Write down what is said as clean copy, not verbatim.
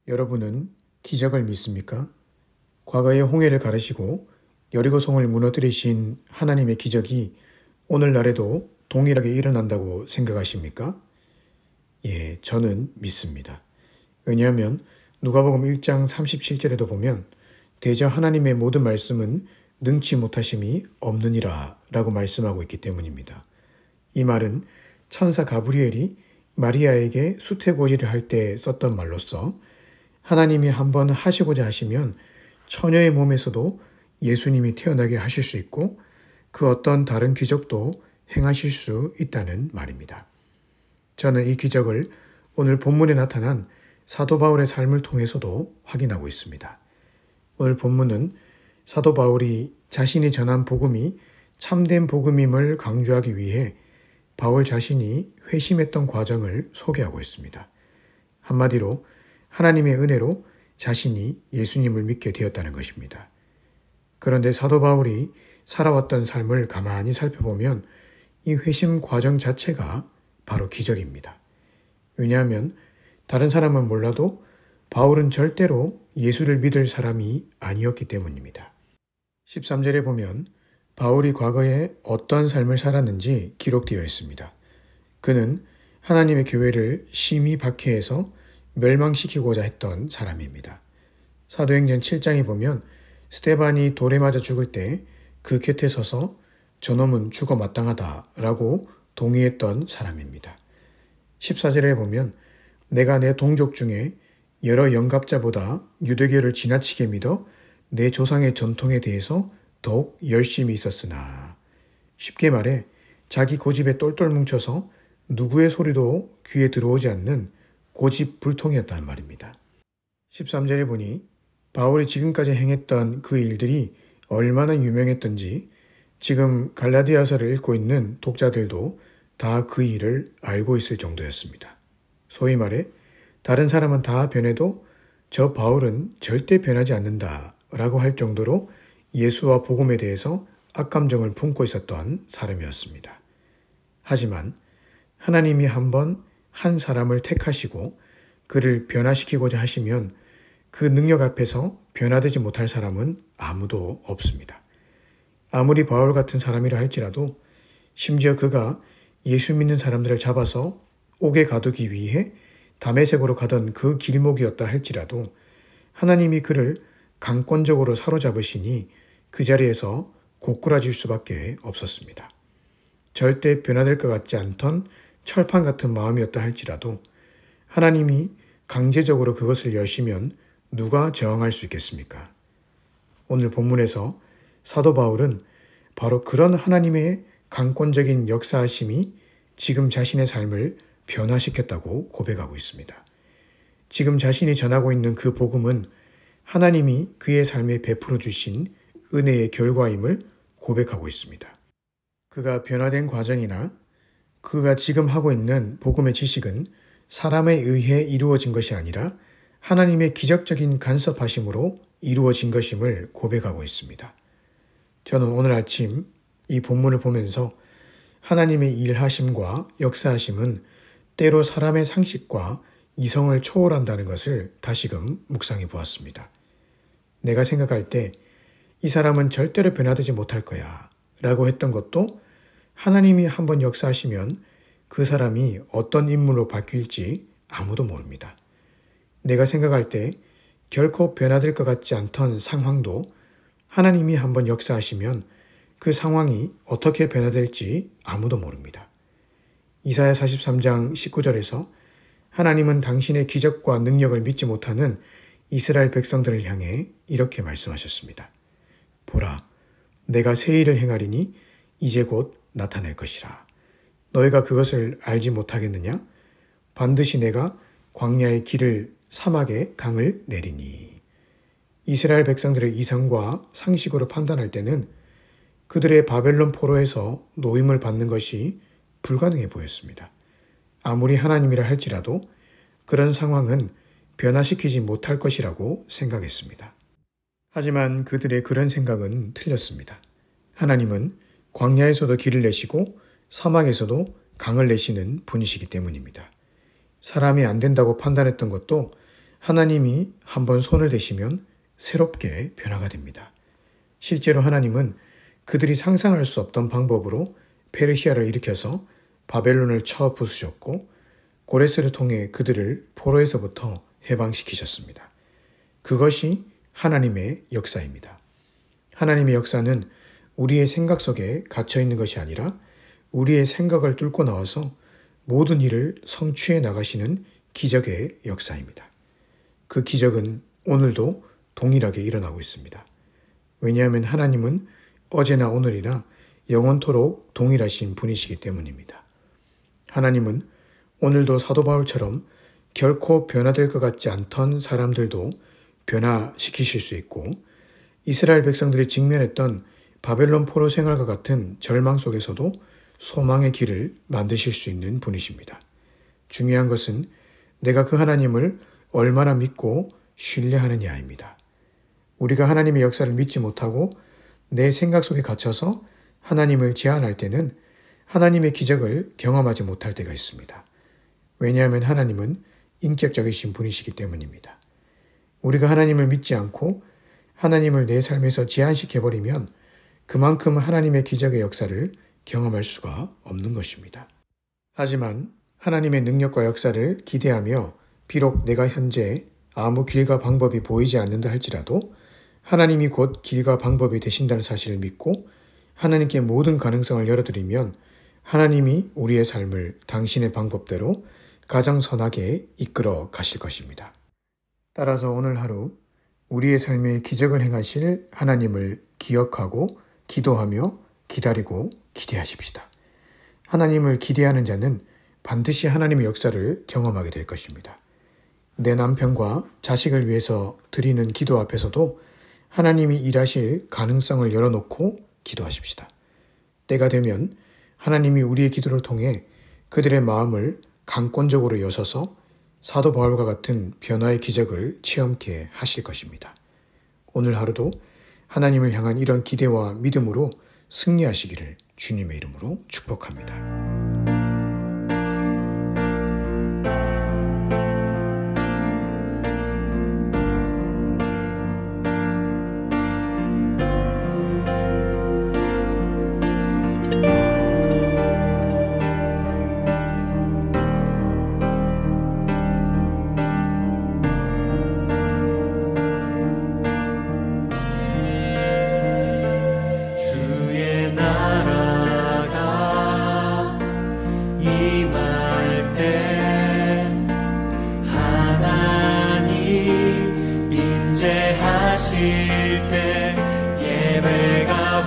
여러분은 기적을 믿습니까? 과거의 홍해를 가르시고 여리고성을 무너뜨리신 하나님의 기적이 오늘날에도 동일하게 일어난다고 생각하십니까? 예, 저는 믿습니다. 왜냐하면 누가복음 1장 37절에도 보면 대저 하나님의 모든 말씀은 능치 못하심이 없느니라 라고 말씀하고 있기 때문입니다. 이 말은 천사 가브리엘이 마리아에게 수태고지를 할 때 썼던 말로서 하나님이 한번 하시고자 하시면 처녀의 몸에서도 예수님이 태어나게 하실 수 있고 그 어떤 다른 기적도 행하실 수 있다는 말입니다. 저는 이 기적을 오늘 본문에 나타난 사도 바울의 삶을 통해서도 확인하고 있습니다. 오늘 본문은 사도 바울이 자신이 전한 복음이 참된 복음임을 강조하기 위해 바울 자신이 회심했던 과정을 소개하고 있습니다. 한마디로 하나님의 은혜로 자신이 예수님을 믿게 되었다는 것입니다. 그런데 사도 바울이 살아왔던 삶을 가만히 살펴보면 이 회심 과정 자체가 바로 기적입니다. 왜냐하면 다른 사람은 몰라도 바울은 절대로 예수를 믿을 사람이 아니었기 때문입니다. 13절에 보면 바울이 과거에 어떤 삶을 살았는지 기록되어 있습니다. 그는 하나님의 교회를 심히 박해해서 멸망시키고자 했던 사람입니다. 사도행전 7장에 보면 스데반이 돌에 맞아 죽을 때 그 곁에 서서 저놈은 죽어 마땅하다라고 동의했던 사람입니다. 14절에 보면 내가 내 동족 중에 여러 영갑자보다 유대교를 지나치게 믿어 내 조상의 전통에 대해서 더욱 열심히 있었으나, 쉽게 말해 자기 고집에 똘똘 뭉쳐서 누구의 소리도 귀에 들어오지 않는 고집불통이었단 말입니다. 13절에 보니 바울이 지금까지 행했던 그 일들이 얼마나 유명했던지 지금 갈라디아서를 읽고 있는 독자들도 다 그 일을 알고 있을 정도였습니다. 소위 말해 다른 사람은 다 변해도 저 바울은 절대 변하지 않는다 라고 할 정도로 예수와 복음에 대해서 악감정을 품고 있었던 사람이었습니다. 하지만 하나님이 한번 한 사람을 택하시고 그를 변화시키고자 하시면 그 능력 앞에서 변화되지 못할 사람은 아무도 없습니다. 아무리 바울 같은 사람이라 할지라도 심지어 그가 예수 믿는 사람들을 잡아서 옥에 가두기 위해 다메섹으로 가던 그 길목이었다 할지라도 하나님이 그를 강권적으로 사로잡으시니 그 자리에서 고꾸라질 수밖에 없었습니다. 절대 변화될 것 같지 않던 철판 같은 마음이었다 할지라도 하나님이 강제적으로 그것을 여시면 누가 저항할 수 있겠습니까? 오늘 본문에서 사도 바울은 바로 그런 하나님의 강권적인 역사하심이 지금 자신의 삶을 변화시켰다고 고백하고 있습니다. 지금 자신이 전하고 있는 그 복음은 하나님이 그의 삶에 베풀어 주신 은혜의 결과임을 고백하고 있습니다. 그가 변화된 과정이나 그가 지금 하고 있는 복음의 지식은 사람에 의해 이루어진 것이 아니라 하나님의 기적적인 간섭하심으로 이루어진 것임을 고백하고 있습니다. 저는 오늘 아침 이 본문을 보면서 하나님의 일하심과 역사하심은 때로 사람의 상식과 이성을 초월한다는 것을 다시금 묵상해 보았습니다. 내가 생각할 때 이 사람은 절대로 변화되지 못할 거야 라고 했던 것도 하나님이 한번 역사하시면 그 사람이 어떤 인물로 바뀔지 아무도 모릅니다. 내가 생각할 때 결코 변화될 것 같지 않던 상황도 하나님이 한번 역사하시면 그 상황이 어떻게 변화될지 아무도 모릅니다. 이사야 43장 19절에서 하나님은 당신의 기적과 능력을 믿지 못하는 이스라엘 백성들을 향해 이렇게 말씀하셨습니다. 보라, 내가 새 일을 행하리니 이제 곧 나타낼 것이라. 너희가 그것을 알지 못하겠느냐? 반드시 내가 광야의 길을 사막의 강을 내리니. 이스라엘 백성들의 이성과 상식으로 판단할 때는 그들의 바벨론 포로에서 노임을 받는 것이 불가능해 보였습니다. 아무리 하나님이라 할지라도 그런 상황은 변화시키지 못할 것이라고 생각했습니다. 하지만 그들의 그런 생각은 틀렸습니다. 하나님은 광야에서도 길을 내시고 사막에서도 강을 내시는 분이시기 때문입니다. 사람이 안 된다고 판단했던 것도 하나님이 한번 손을 대시면 새롭게 변화가 됩니다. 실제로 하나님은 그들이 상상할 수 없던 방법으로 페르시아를 일으켜서 바벨론을 쳐 부수셨고 고레스를 통해 그들을 포로에서부터 해방시키셨습니다. 그것이 하나님의 역사입니다. 하나님의 역사는 우리의 생각 속에 갇혀 있는 것이 아니라 우리의 생각을 뚫고 나와서 모든 일을 성취해 나가시는 기적의 역사입니다. 그 기적은 오늘도 동일하게 일어나고 있습니다. 왜냐하면 하나님은 어제나 오늘이나 영원토록 동일하신 분이시기 때문입니다. 하나님은 오늘도 사도 바울처럼 결코 변화될 것 같지 않던 사람들도 변화시키실 수 있고 이스라엘 백성들이 직면했던 바벨론 포로 생활과 같은 절망 속에서도 소망의 길을 만드실 수 있는 분이십니다. 중요한 것은 내가 그 하나님을 얼마나 믿고 신뢰하느냐입니다. 우리가 하나님의 역사를 믿지 못하고 내 생각 속에 갇혀서 하나님을 제한할 때는 하나님의 기적을 경험하지 못할 때가 있습니다. 왜냐하면 하나님은 인격적이신 분이시기 때문입니다. 우리가 하나님을 믿지 않고 하나님을 내 삶에서 제한시켜버리면 그만큼 하나님의 기적의 역사를 경험할 수가 없는 것입니다. 하지만 하나님의 능력과 역사를 기대하며 비록 내가 현재 아무 길과 방법이 보이지 않는다 할지라도 하나님이 곧 길과 방법이 되신다는 사실을 믿고 하나님께 모든 가능성을 열어드리면 하나님이 우리의 삶을 당신의 방법대로 가장 선하게 이끌어 가실 것입니다. 따라서 오늘 하루 우리의 삶에 기적을 행하실 하나님을 기억하고 기도하며 기다리고 기대하십시다. 하나님을 기대하는 자는 반드시 하나님의 역사를 경험하게 될 것입니다. 내 남편과 자식을 위해서 드리는 기도 앞에서도 하나님이 일하실 가능성을 열어놓고 기도하십시다. 때가 되면 하나님이 우리의 기도를 통해 그들의 마음을 강권적으로 여셔서 사도 바울과 같은 변화의 기적을 체험케 하실 것입니다. 오늘 하루도 하나님을 향한 이런 기대와 믿음으로 승리하시기를 주님의 이름으로 축복합니다. 때 예배가